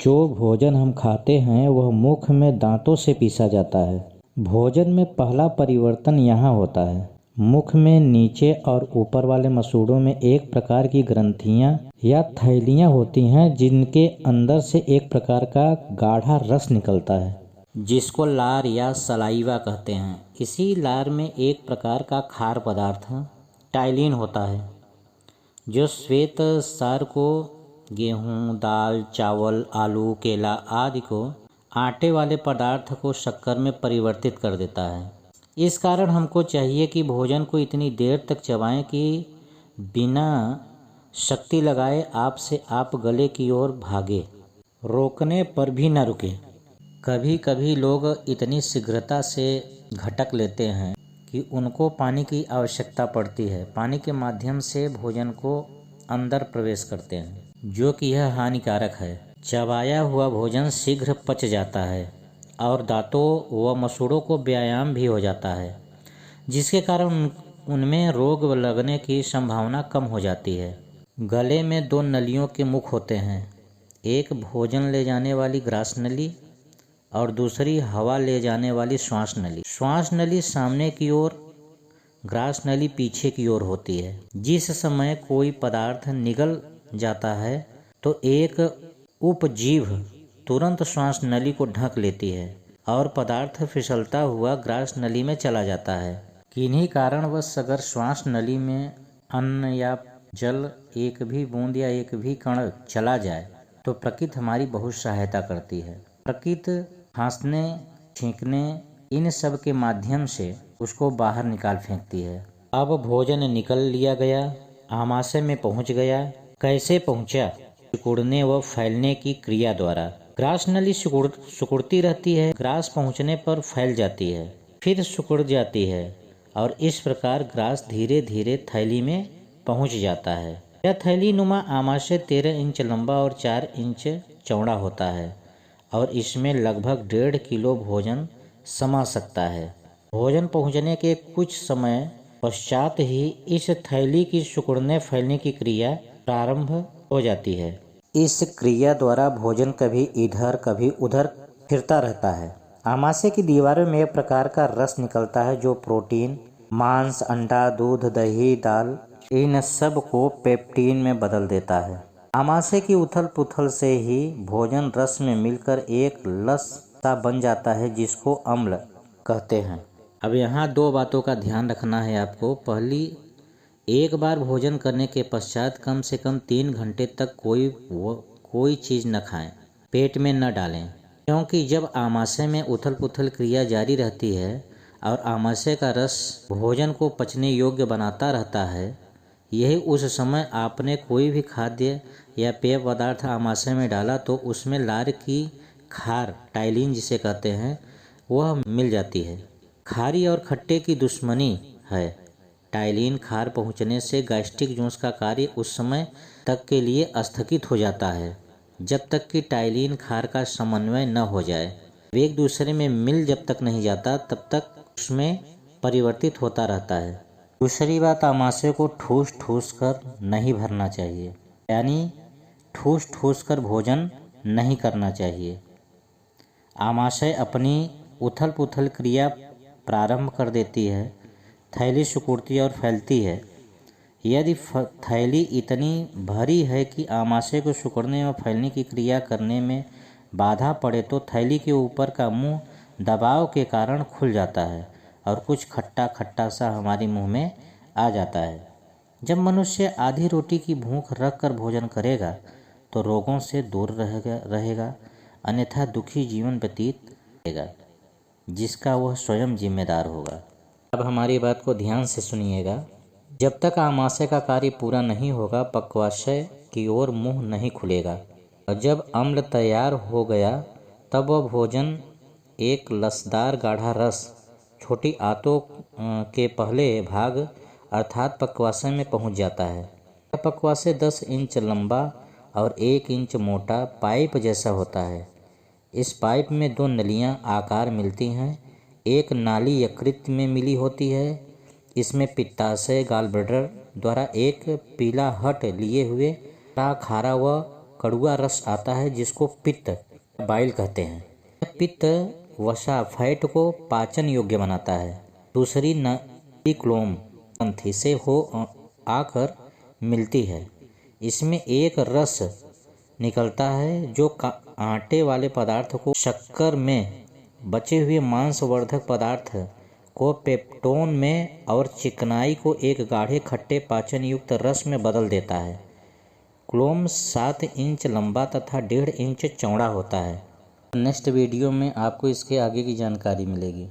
जो भोजन हम खाते हैं वह मुख में दांतों से पीसा जाता है। भोजन में पहला परिवर्तन यहाँ होता है। मुख में नीचे और ऊपर वाले मसूड़ों में एक प्रकार की ग्रंथियाँ या थैलियाँ होती हैं जिनके अंदर से एक प्रकार का गाढ़ा रस निकलता है, जिसको लार या सलाइवा कहते हैं। इसी लार में एक प्रकार का खार पदार्थ टाइलिन होता है, जो श्वेत सार को गेहूँ, दाल, चावल, आलू, केला आदि को आटे वाले पदार्थ को शक्कर में परिवर्तित कर देता है। इस कारण हमको चाहिए कि भोजन को इतनी देर तक चबाएं कि बिना शक्ति लगाए आप से आप गले की ओर भागे, रोकने पर भी न रुके। कभी कभी लोग इतनी शीघ्रता से घटक लेते हैं कि उनको पानी की आवश्यकता पड़ती है। पानी के माध्यम से भोजन को अंदर प्रवेश करते हैं, जो कि यह हानिकारक है। चबाया हुआ भोजन शीघ्र पच जाता है और दांतों व मसूड़ों को व्यायाम भी हो जाता है, जिसके कारण उनमें रोग लगने की संभावना कम हो जाती है। गले में दो नलियों के मुख होते हैं, एक भोजन ले जाने वाली ग्रास नली और दूसरी हवा ले जाने वाली श्वास नली। श्वास नली सामने की ओर, ग्रास नली पीछे की ओर होती है। जिस समय कोई पदार्थ निगल जाता है तो एक उपजीव तुरंत श्वास नली को ढक लेती है और पदार्थ फिसलता हुआ ग्रास नली में चला जाता है। किन्हीं कारणवश अगर श्वास नली में अन्न या जल एक भी बूंद या एक भी कण चला जाए तो प्रकृति हमारी बहुत सहायता करती है। प्रकृति खांसने, छींकने इन सब के माध्यम से उसको बाहर निकाल फेंकती है। अब भोजन निकल लिया गया, आमाशय में पहुंच गया। कैसे पहुंचा? सिकुड़ने व फैलने की क्रिया द्वारा। ग्रास नली सिकुड़ती रहती है, ग्रास पहुंचने पर फैल जाती है, फिर सिकुड़ जाती है और इस प्रकार ग्रास धीरे धीरे थैली में पहुंच जाता है। यह थैली नुमा आमाशय 13 इंच लंबा और 4 इंच चौड़ा होता है और इसमें लगभग 1.5 किलो भोजन समा सकता है। भोजन पहुंचने के कुछ समय पश्चात ही इस थैली की सिकुड़ने फैलने की क्रिया प्रारंभ हो जाती है। इस क्रिया द्वारा भोजन कभी इधर कभी उधर फिरता रहता है। आमाशय की दीवारों में एक प्रकार का रस निकलता है जो प्रोटीन, मांस, अंडा, दूध, दही, दाल इन सब को पेप्टीन में बदल देता है। आमाशय की उथल पुथल से ही भोजन रस में मिलकर एक लस सा बन जाता है, जिसको अम्ल कहते हैं। अब यहाँ दो बातों का ध्यान रखना है आपको। पहली, एक बार भोजन करने के पश्चात कम से कम 3 घंटे तक कोई चीज़ न खाएं, पेट में न डालें, क्योंकि जब आमाशय में उथल पुथल क्रिया जारी रहती है और आमाशय का रस भोजन को पचने योग्य बनाता रहता है, यही उस समय आपने कोई भी खाद्य या पेय पदार्थ आमाशय में डाला तो उसमें लार की खार, टाइलिन जिसे कहते हैं, वह मिल जाती है। खारी और खट्टे की दुश्मनी है। टाइलिन खार पहुंचने से गैस्ट्रिक जूस का कार्य उस समय तक के लिए स्थगित हो जाता है जब तक कि टाइलिन खार का समन्वय न हो जाए। एक दूसरे में मिल जब तक नहीं जाता तब तक उसमें परिवर्तित होता रहता है। दूसरी बात, आमाशय को ठूस ठूस कर नहीं भरना चाहिए, यानी ठूस ठूस कर भोजन नहीं करना चाहिए। आमाशय अपनी उथल पुथल क्रिया प्रारंभ कर देती है, थैली सिकुड़ती और फैलती है। यदि थैली इतनी भरी है कि आमाशय को सिकुड़ने और फैलने की क्रिया करने में बाधा पड़े तो थैली के ऊपर का मुंह दबाव के कारण खुल जाता है और कुछ खट्टा खट्टा सा हमारे मुंह में आ जाता है। जब मनुष्य आधी रोटी की भूख रख कर भोजन करेगा तो रोगों से दूर रहेगा, अन्यथा दुखी जीवन व्यतीत करेगा, जिसका वह स्वयं जिम्मेदार होगा। अब हमारी बात को ध्यान से सुनिएगा। जब तक आमाशय का कार्य पूरा नहीं होगा, पक्वाशय की ओर मुंह नहीं खुलेगा और जब अम्ल तैयार हो गया तब वह भोजन एक लसदार गाढ़ा रस छोटी आंतों के पहले भाग अर्थात पक्वाशय में पहुंच जाता है। यह पक्वाशय 10 इंच लंबा और 1 इंच मोटा पाइप जैसा होता है। इस पाइप में 2 नलियां आकार मिलती हैं। एक नाली यकृत में मिली होती है। इसमें पित्ताशय गॉल ब्लैडर द्वारा एक पीला हट लिए हुए खारा व कड़वा रस आता है जिसको पित्त बाइल कहते हैं। पित्त वसा फैट को पाचन योग्य बनाता है। दूसरी नदी क्लोम ग्रंथि से हो आकर मिलती है। इसमें एक रस निकलता है जो आटे वाले पदार्थ को शक्कर में, बचे हुए मांसवर्धक पदार्थ को पेप्टोन में और चिकनाई को एक गाढ़े खट्टे पाचन युक्त रस में बदल देता है। क्लोम 7 इंच लंबा तथा 1.5 इंच चौड़ा होता है। नेक्स्ट वीडियो में आपको इसके आगे की जानकारी मिलेगी।